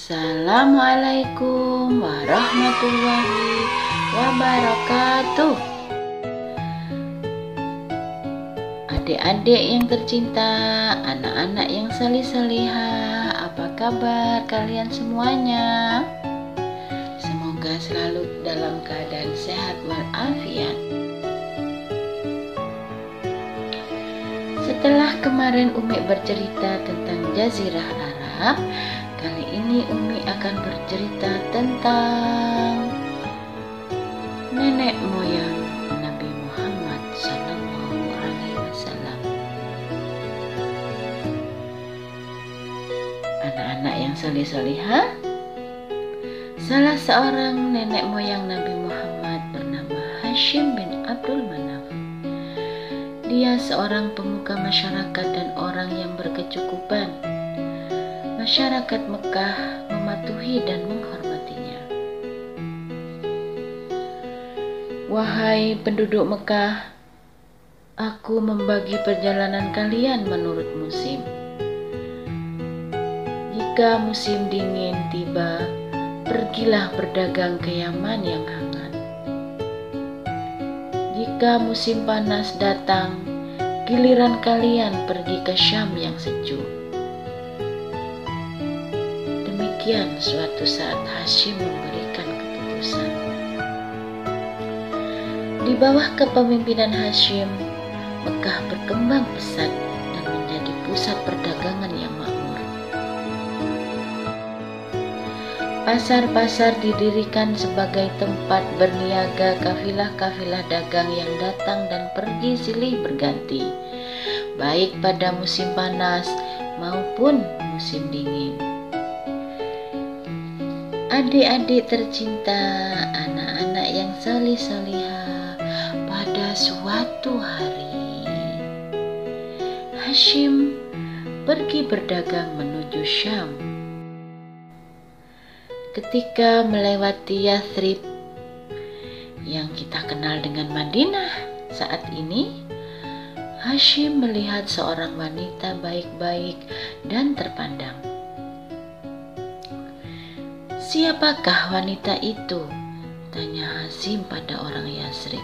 Assalamualaikum warahmatullahi wabarakatuh. Adik-adik yang tercinta, anak-anak yang salih-salihah, apa kabar kalian semuanya? Semoga selalu dalam keadaan sehat walafiat. Setelah kemarin Umi bercerita tentang Jazirah Arab, kali ini Umi akan bercerita tentang nenek moyang Nabi Muhammad SAW. Anak-anak yang salih-salihah, salah seorang nenek moyang Nabi Muhammad bernama Hashim bin Abdul Manaf. Dia seorang pemuka masyarakat dan orang yang berkecukupan. Masyarakat Mekah mematuhi dan menghormatinya. Wahai penduduk Mekah, aku membagi perjalanan kalian menurut musim. Jika musim dingin tiba, pergilah berdagang ke Yaman yang hangat. Jika musim panas datang, giliran kalian pergi ke Syam yang sejuk. Demikian suatu saat Hashim memberikan keputusan. Di bawah kepemimpinan Hashim, Mekah berkembang pesat dan menjadi pusat perdagangan yang makmur. Pasar-pasar didirikan sebagai tempat berniaga kafilah-kafilah dagang yang datang dan pergi silih berganti, baik pada musim panas maupun musim dingin. Adik-adik tercinta, anak-anak yang salih-salihah, pada suatu hari Hashim pergi berdagang menuju Syam. Ketika melewati Yathrib yang kita kenal dengan Madinah saat ini, Hashim melihat seorang wanita baik-baik dan terpandang. "Siapakah wanita itu?" tanya Hashim pada orang Yathrib.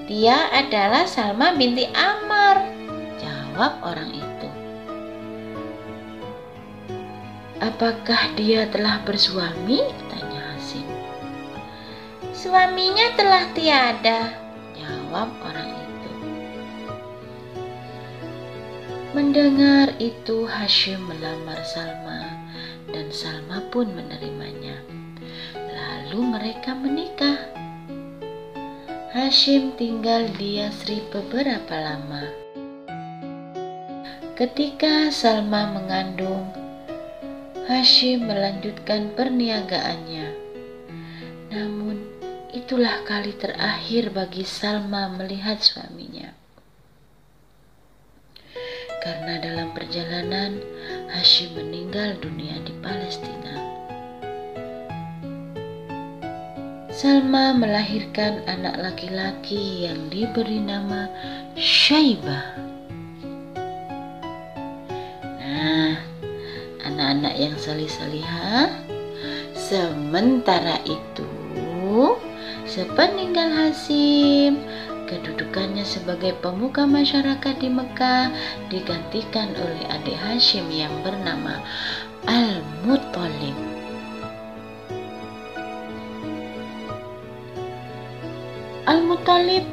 "Dia adalah Salma binti Ammar," jawab orang itu. "Apakah dia telah bersuami?" tanya Hashim. "Suaminya telah tiada," jawab orang itu. Mendengar itu, Hashim melamar Salma dan Salma pun menerimanya. Lalu mereka menikah. Hashim tinggal di Yathrib beberapa lama. Ketika Salma mengandung, Hashim melanjutkan perniagaannya. Namun, itulah kali terakhir bagi Salma melihat suaminya. Karena dalam perjalanan, Hashim meninggal dunia di Palestina. Salma melahirkan anak laki-laki yang diberi nama Syaibah. Nah, anak-anak yang salih-salihah, sementara itu, sepeninggal Hashim, kedudukannya sebagai pemuka masyarakat di Mekah digantikan oleh adik Hashim yang bernama Al-Muttalib. Al-Muttalib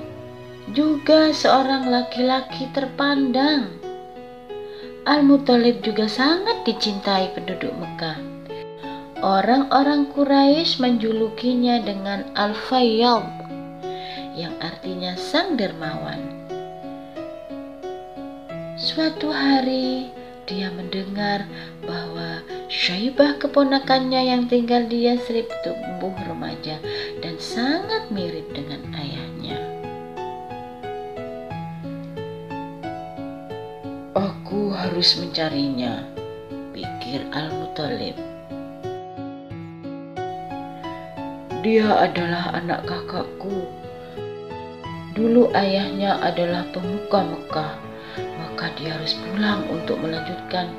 juga seorang laki-laki terpandang. Al-Muttalib juga sangat dicintai penduduk Mekah. Orang-orang Quraisy menjulukinya dengan Al-Fayyad, yang artinya sang dermawan. Suatu hari dia mendengar bahwa Syaibah, keponakannya yang tinggal di Yathrib, tumbuh remaja dan sangat mirip dengan ayahnya. "Aku harus mencarinya," pikir Al-Muttalib. "Dia adalah anak kakakku. Dulu ayahnya adalah pemuka Mekah, maka dia harus pulang untuk melanjutkan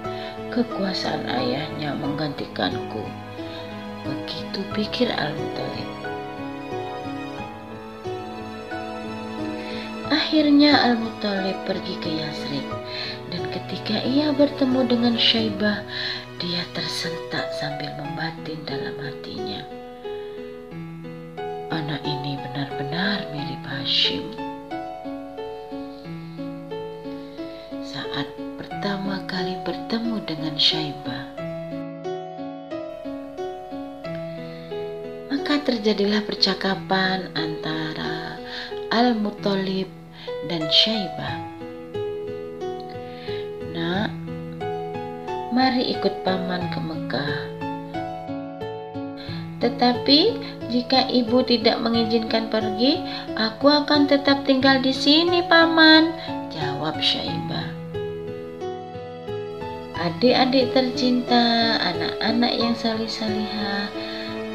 kekuasaan ayahnya menggantikanku. Begitu pikir Al-Muttalib. Akhirnya Al-Muttalib pergi ke Yasrib, dan ketika ia bertemu dengan Syaibah, dia tersentak sambil membatin dalam hatinya, anak ini benar-benar mirip Hashim. Saat pertama kali bertemu dengan Syaibah, maka terjadilah percakapan antara Al-Muttalib dan Syaibah. Nak, mari ikut paman ke Mekah. Tetapi jika ibu tidak mengizinkan pergi, aku akan tetap tinggal di sini, paman, jawab Syaibah. Adik-adik tercinta, anak-anak yang salih-salihah,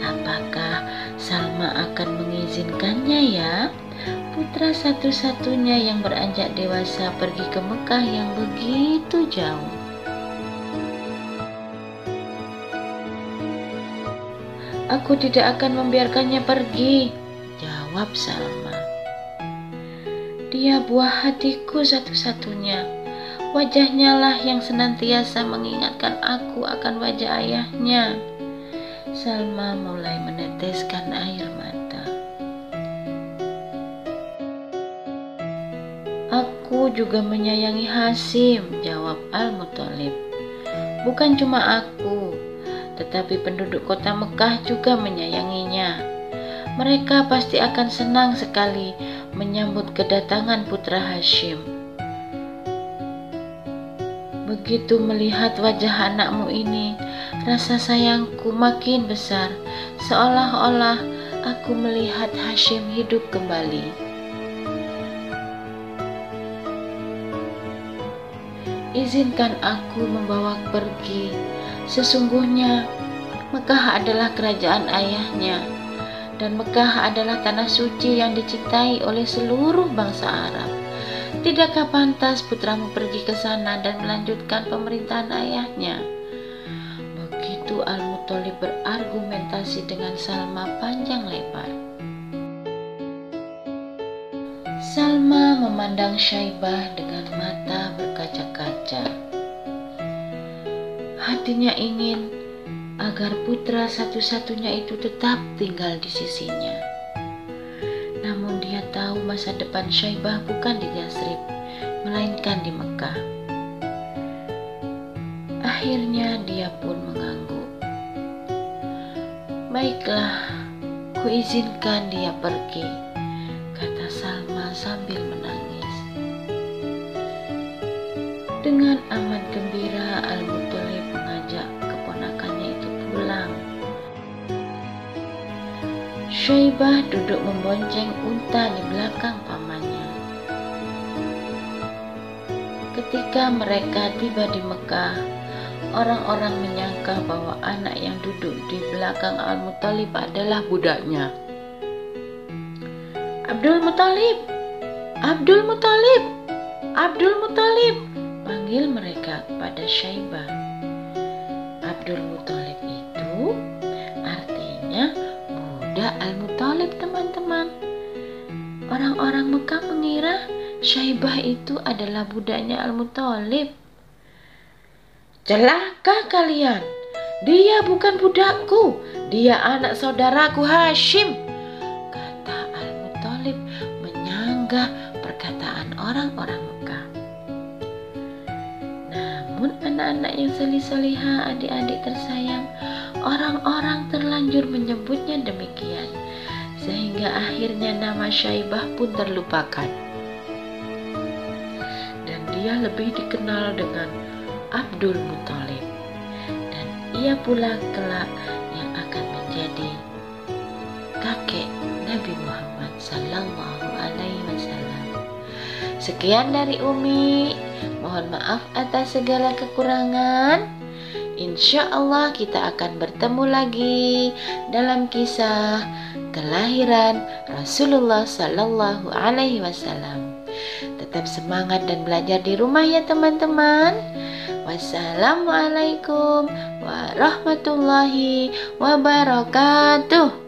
apakah Salma akan mengizinkannya ya? Putra satu-satunya yang beranjak dewasa pergi ke Mekah yang begitu jauh. Aku tidak akan membiarkannya pergi, jawab Salma. Dia buah hatiku satu-satunya. Wajahnya lah yang senantiasa mengingatkan aku akan wajah ayahnya. Salma mulai meneteskan air mata. Aku juga menyayangi Hashim, jawab Al-Muttalib. Bukan cuma aku, tetapi penduduk kota Mekah juga menyayanginya. Mereka pasti akan senang sekali menyambut kedatangan putra Hashim. Begitu melihat wajah anakmu ini, rasa sayangku makin besar, seolah-olah aku melihat Hashim hidup kembali. Izinkan aku membawa pergi. Sesungguhnya Mekah adalah kerajaan ayahnya, dan Mekah adalah tanah suci yang dicintai oleh seluruh bangsa Arab. Tidakkah pantas putramu pergi ke sana dan melanjutkan pemerintahan ayahnya? Begitu Al-Muttalib berargumentasi dengan Salma panjang lebar. Salma memandang Syaibah dengan mata berkaca-kaca. Hatinya ingin agar putra satu-satunya itu tetap tinggal di sisinya. Namun dia tahu masa depan Syaibah bukan di Yasrib, melainkan di Mekah. Akhirnya dia pun mengangguk. Baiklah, kuizinkan dia pergi, kata Salma sambil menangis. Dengan amat gembira Al-Muttalib mengajak keponakannya itu pulang. Syaibah duduk membonceng unta di belakang pamannya. Ketika mereka tiba di Mekah, orang-orang menyangka bahwa anak yang duduk di belakang Al-Muttalib adalah budaknya. Abdul Muttalib, Abdul Muttalib, Abdul Muttalib, panggil mereka kepada Syaibah. Abdul Muttalib itu artinya budak Al-Muttalib, teman-teman. Orang-orang Mekah mengira Syaibah itu adalah budaknya Al-Muttalib. Celaka kalian, dia bukan budakku, dia anak saudaraku Hashim, kata Al-Muttalib menyanggah perkataan orang-orang Mekah. Namun anak-anak yang salih-salihah, adik-adik tersayang, orang-orang terlanjur menyebutnya demikian, sehingga akhirnya nama Syaibah pun terlupakan. Dan dia lebih dikenal dengan Abdul Muttalib, dan ia pula kelak yang akan menjadi kakek Nabi Muhammad Sallallahu Alaihi Wasallam. Sekian dari Umi, mohon maaf atas segala kekurangan. Insya Allah kita akan bertemu lagi dalam kisah kelahiran Rasulullah Sallallahu Alaihi Wasallam. Tetap semangat dan belajar di rumah ya teman-teman. Wassalamualaikum warahmatullahi wabarakatuh.